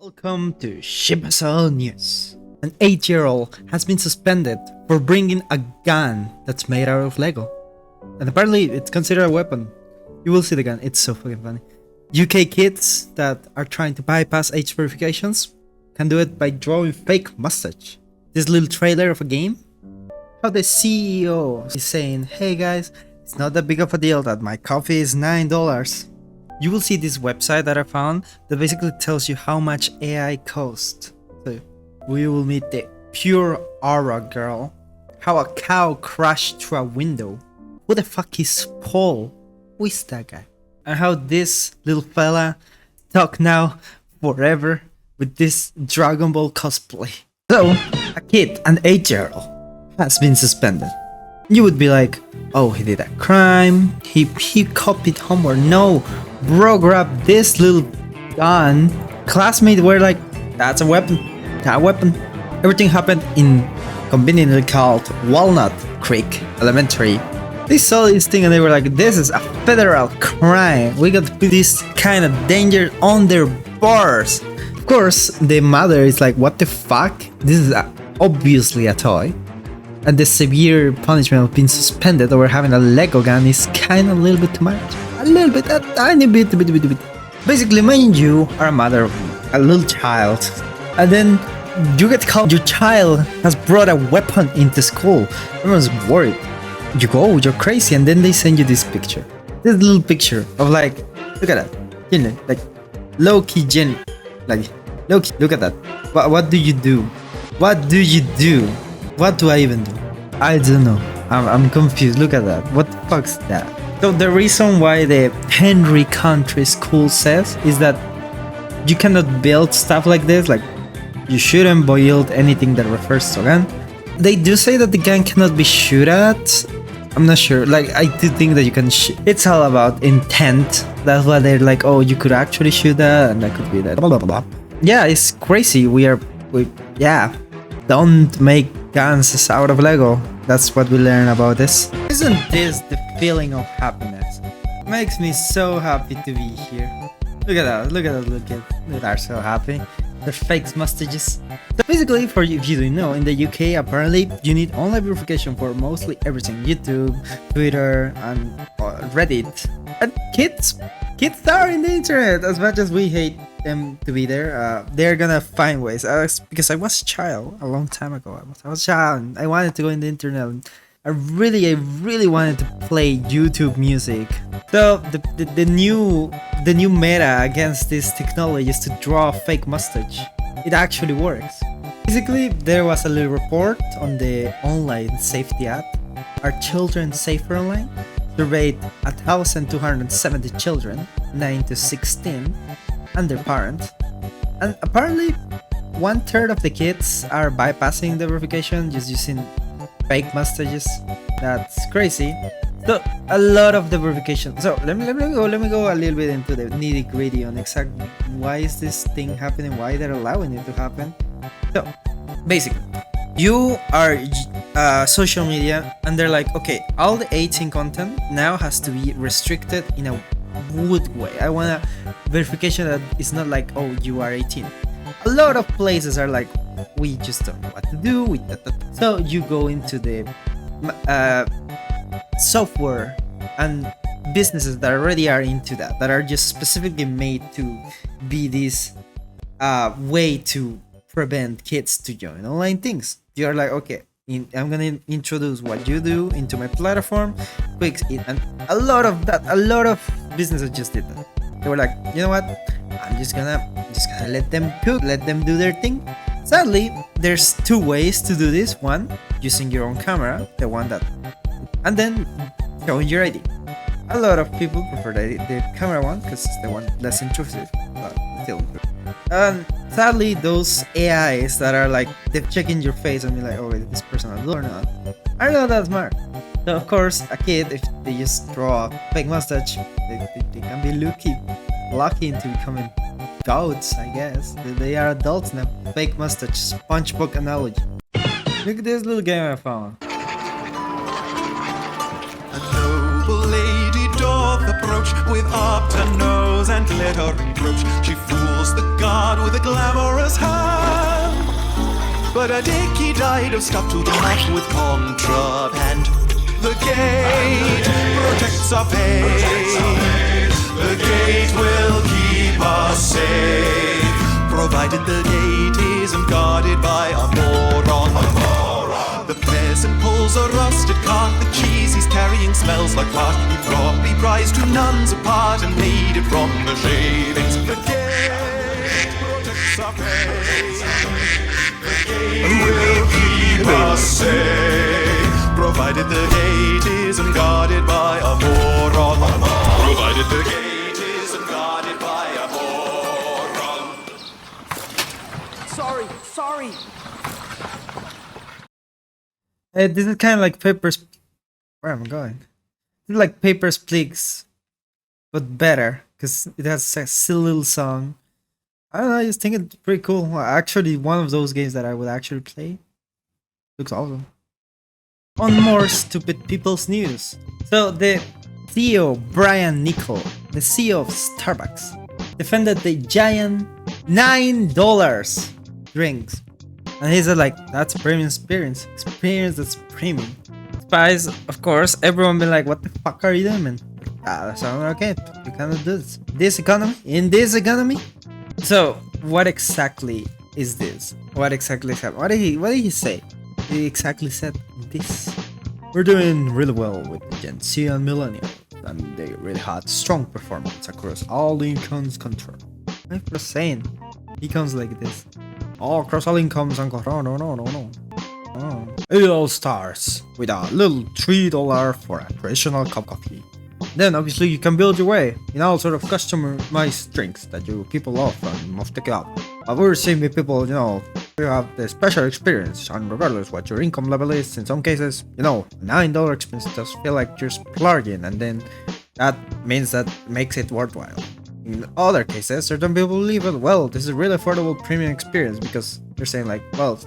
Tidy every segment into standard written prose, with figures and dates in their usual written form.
Welcome to Shibaso News. An 8-year-old has been suspended for bringing a gun that's made out of Lego. And apparently it's considered a weapon. You will see the gun, it's so fucking funny. UK kids that are trying to bypass age verifications can do it by drawing fake mustache. This little trailer of a game? How the CEO is saying, hey guys, it's not that big of a deal that my coffee is $9. You will see this website that I found that basically tells you how much AI costs. So we will meet the pure aura girl, how a cow crashed through a window, who the fuck is Paul, who is that guy, and how this little fella talk now forever with this Dragon Ball cosplay. So a kid, an 8-year-old, has been suspended. You would be like, oh, he did a crime, he copied homework. No, bro grabbed this little gun. Classmates were like, that's a weapon, that weapon. Everything happened in conveniently called Walnut Creek Elementary. They saw this thing and they were like, this is a federal crime. We got to put this kind of danger on their bars. Of course, the mother is like, what the fuck? This is obviously a toy. And the severe punishment of being suspended over having a Lego gun is kind of a little bit too much. A little bit, a tiny bit. Basically, imagine you are a mother of a little child, and then you get called your child has brought a weapon into school. Everyone's worried. You go, you're crazy, and then they send you this picture. This little picture of like, look at that. You know, like low-key Jenny. Like, low-key, look at that. What do you do? What do you do? What do I even do? I don't know. I'm confused. Look at that. What the fuck's that? So the reason why the Henry Country School says is that you cannot build stuff like this. Like, you shouldn't build anything that refers to a gun. They do say that the gun cannot be shot at. I'm not sure. Like, I do think that you can shoot. It's all about intent. That's why they're like, oh, you could actually shoot that, and that could be that. Blah, blah, blah. Yeah, it's crazy. Yeah. Don't make guns out of Lego. That's what we learn about this. Isn't this the feeling of happiness? It makes me so happy to be here. Look at that little kid. They are so happy. They're fake mustaches. So basically, if you didn't know, in the UK apparently you need online verification for mostly everything. YouTube, Twitter, and Reddit. And kids are in the internet. As much as we hate them to be there, they're gonna find ways. Because I was a child a long time ago. I was a child and I wanted to go in the internet. And I really wanted to play YouTube music. So the new meta against this technology is to draw a fake mustache. It actually works. Basically, there was a little report on the online safety app. Are children safer online? Surveyed 1,270 children, 9 to 16, and their parents. And apparently, 1/3 of the kids are bypassing the verification just using fake mustaches. That's crazy. So a lot of the verification. So let me go a little bit into the nitty gritty on exactly why is this thing happening, why they're allowing it to happen. So basically, you are social media, and they're like, okay, all the 18 content now has to be restricted in a good way. I want a verification that it's not like, oh, you are 18. A lot of places are like, we just don't know what to do with that. So you go into the software and businesses that already are into that are just specifically made to be this way to prevent kids to join online things. You're like, okay, I'm gonna introduce what you do into my platform, fix it, and a lot of businesses just did that. They were like, you know what? I'm just gonna let them cook, let them do their thing. Sadly, there's two ways to do this. One, using your own camera, the one that, and then showing your ID. A lot of people prefer the camera one because it's the one less intrusive, but still. And sadly, those AIs that are like, they're checking your face and be like, oh, is this person a or not? I know that's smart. So of course, a kid, if they just draw a fake mustache, they can be lucky into becoming goats, I guess. They are adults now. Fake mustache, SpongeBob analogy. Look at this little game I found. A noble lady doth approach With upturned nose and glittering brooch, she fools the guard with a glamorous hand. But a dicky died of stuff to the mouth with contraband. The gate protects our faith. The gate will keep us safe, provided the gate isn't guarded by a moron. The peasant pulls a rusted cart. The cheese he's carrying smells like fart. He brought the prize to nuns apart and made it from the shavings. The gate protects our faith. The gate will keep us safe, provided the gate isn't guarded by a moron. Provided the gate isn't guarded by a moron. Sorry. This is kind of like Papers. Where am I going? This is like Papers, Please, but better because it has a silly little song. I don't know. I just think it's pretty cool. Actually, one of those games that I would actually play. Looks awesome. On more stupid people's news. So the CEO Brian Niccol, the CEO of Starbucks, defended the giant $9 drinks. And he said like, that's a premium experience. Experience that's premium. Spies, of course, everyone been like, what the fuck are you doing, man? That's okay, you cannot do this. In this economy? So, what exactly is this? What exactly is happening? What did he say? He exactly said this. We're doing really well with Gen Z and Millennials, and they really had strong performance across all incomes control. I'm just saying, he comes like this. All across all incomes and control. No. It all starts with a little $3 for a traditional cup of coffee. Then obviously you can build your way in all sort of customized drinks that you people love and must take it out. But we're seeing with people, you have the special experience, and regardless what your income level is, in some cases, a $9 experience does feel like you're splurging, and then that means that makes it worthwhile. In other cases, certain people believe, well, this is a really affordable premium experience because they're saying like, well,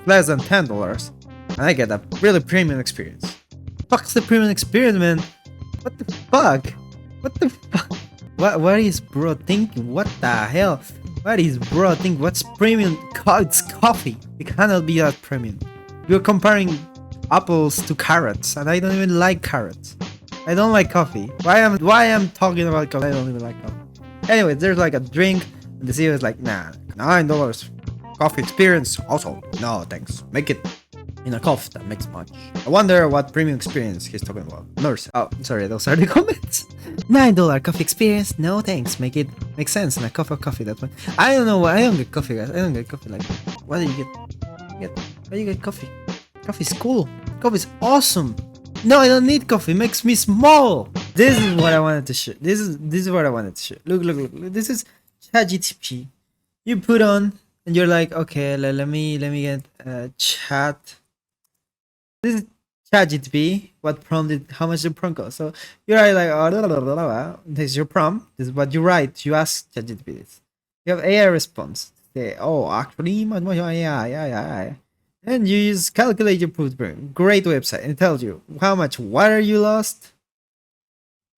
less than $10 and I get a really premium experience. Fuck's the premium experience, man? What the fuck? What is bro thinking? What the hell? What is bro thinking? What's premium? It's coffee. It cannot be that premium. You're comparing apples to carrots, and I don't even like carrots. I don't like coffee. Why am talking about coffee? I don't even like coffee. Anyway, there's like a drink, and the CEO is like, nah, $9 coffee experience. Also, no thanks. Make it in a cup that makes much. I wonder what premium experience he's talking about. Nurse. Oh, sorry, those are the comments. $9 coffee experience. No thanks. Make sense in a cup of coffee. That one. I don't know. I don't get coffee, guys. I don't get coffee. Like, what do you get? Why do you get coffee? Coffee's cool. Coffee's awesome. No, I don't need coffee. It makes me small. This is what I wanted to show. This is what I wanted to show. Look. This is ChatGPT. You put on, and you're like, okay, let me get chat. This is ChatGPT. What prompt how much the prompt cost? So you're like, this is your prompt. This is what you write. You ask ChatGPT this. You have AI response. Say, actually, yeah. And you use calculate your footprint. Great website. And it tells you how much water you lost,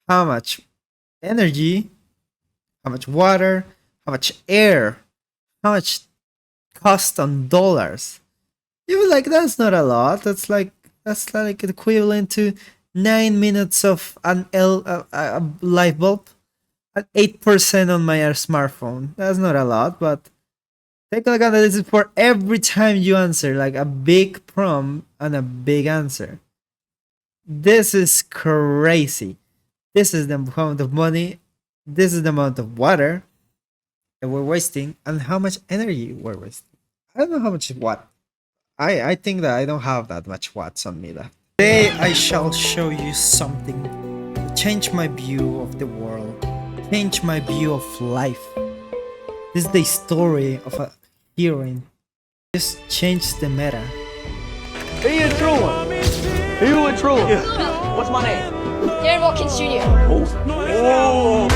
how much energy, how much water, how much air, how much cost on dollars. You were like, that's not a lot. That's like equivalent to 9 minutes of a light bulb at 8% on my smartphone. That's not a lot, but take a look at that. This is for every time you answer, like a big prompt and a big answer. This is crazy. This is the amount of money. This is the amount of water that we're wasting, and how much energy we're wasting. I don't know how much watt. I think that I don't have that much watts on me left. Today I shall show you something that changed my view of the world, changed my view of life. This is the story of a heroine. Just changed the meta. Are you a true one? Are you a true one? Yeah. What's my name? Darren Watkins Jr. Oh.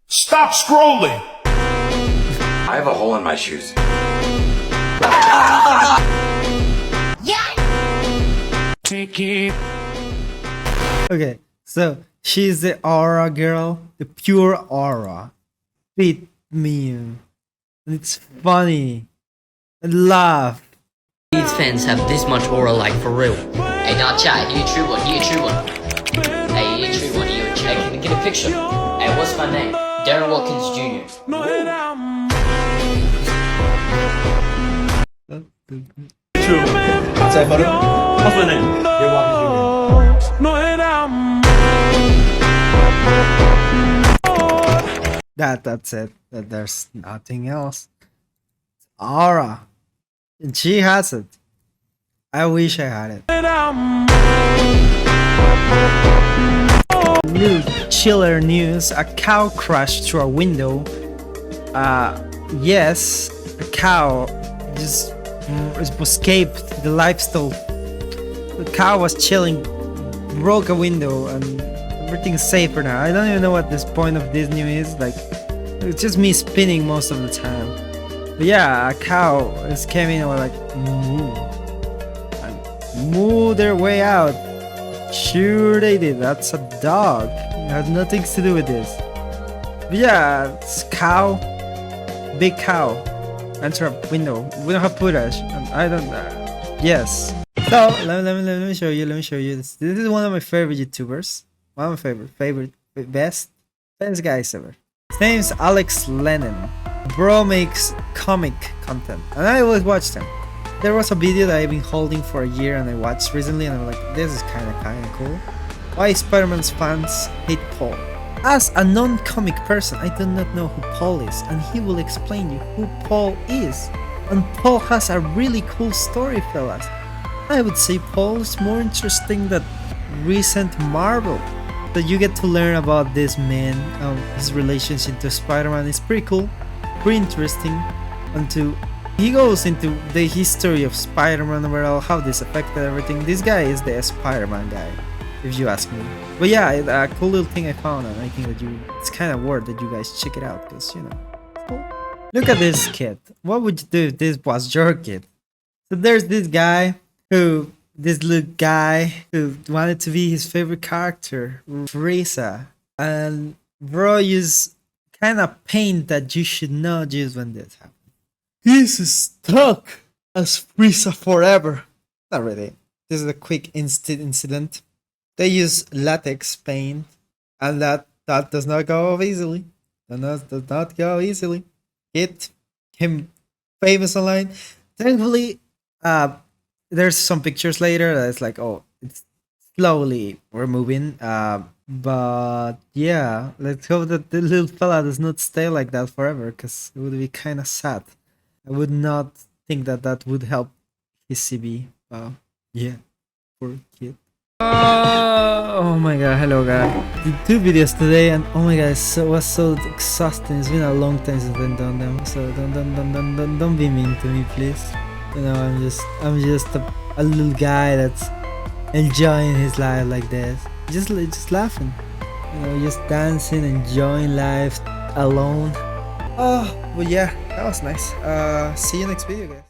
Stop scrolling! I have a hole in my shoes. Yeah! Okay, so She's the aura girl, the pure aura. Fit meme. And it's funny. And laugh. These fans have this much aura, like for real. Hey, now chat, you true one, you true one. Hey, you true one, you check. Can we get a picture? Hey, what's my name? Darren Watkins Jr. True. Say photo. What's my name? You're Watkins That's it. There's nothing else. Aura. And she has it. I wish I had it. New chiller news. A cow crashed through a window. Yes, a cow just escaped the lifestyle. The cow was chilling, broke a window, and everything's safer now. I don't even know what this point of this news is. Like, it's just me spinning most of the time. But yeah, a cow is came in and was like, moo their way out. Sure they did. That's a dog. It has nothing to do with this. But yeah, it's cow. Big cow. Enter a window. We don't have footage. I don't. Yes. So let me show you. Let me show you this. This is one of my favorite YouTubers. One of my favorite, best guys ever. His name is Alex Lennon. Bro makes comic content, and I always watch them. There was a video that I've been holding for a year, and I watched recently, and I'm like, this is kind of cool. Why Spider-Man's fans hate Paul? As a non-comic person, I do not know who Paul is, and he will explain you who Paul is. And Paul has a really cool story, fellas. I would say Paul is more interesting than recent Marvel. That you get to learn about this man, his relationship to Spider-Man is pretty cool, pretty interesting. And he goes into the history of Spider-Man overall, how this affected everything. This guy is the Spider-Man guy, if you ask me. But yeah, a cool little thing I found, and I think that it's kind of worth that you guys check it out, because, you know, cool. Look at this kid. What would you do if this was your kid? So there's this little guy who wanted to be his favorite character, Friza. And bro used kind of paint that you should not use when this happens. He's stuck as Friza forever. Not really. This is a quick incident. They use latex paint, and that does not go off easily. Does not go easily. It him famous online. Thankfully, there's some pictures later that it's like, oh, it's slowly removing. But yeah, let's hope that the little fella does not stay like that forever, because it would be kind of sad. I would not think that would help his CB. Yeah, poor kid. Oh my god, hello guys. Did 2 videos today, and oh my god, it was so exhausting. It's been a long time since I've done them, so don't be mean to me, please. You know, I'm just a little guy that's enjoying his life like this. Just laughing. You know, just dancing, enjoying life alone. Oh, but yeah, that was nice. See you next video, guys.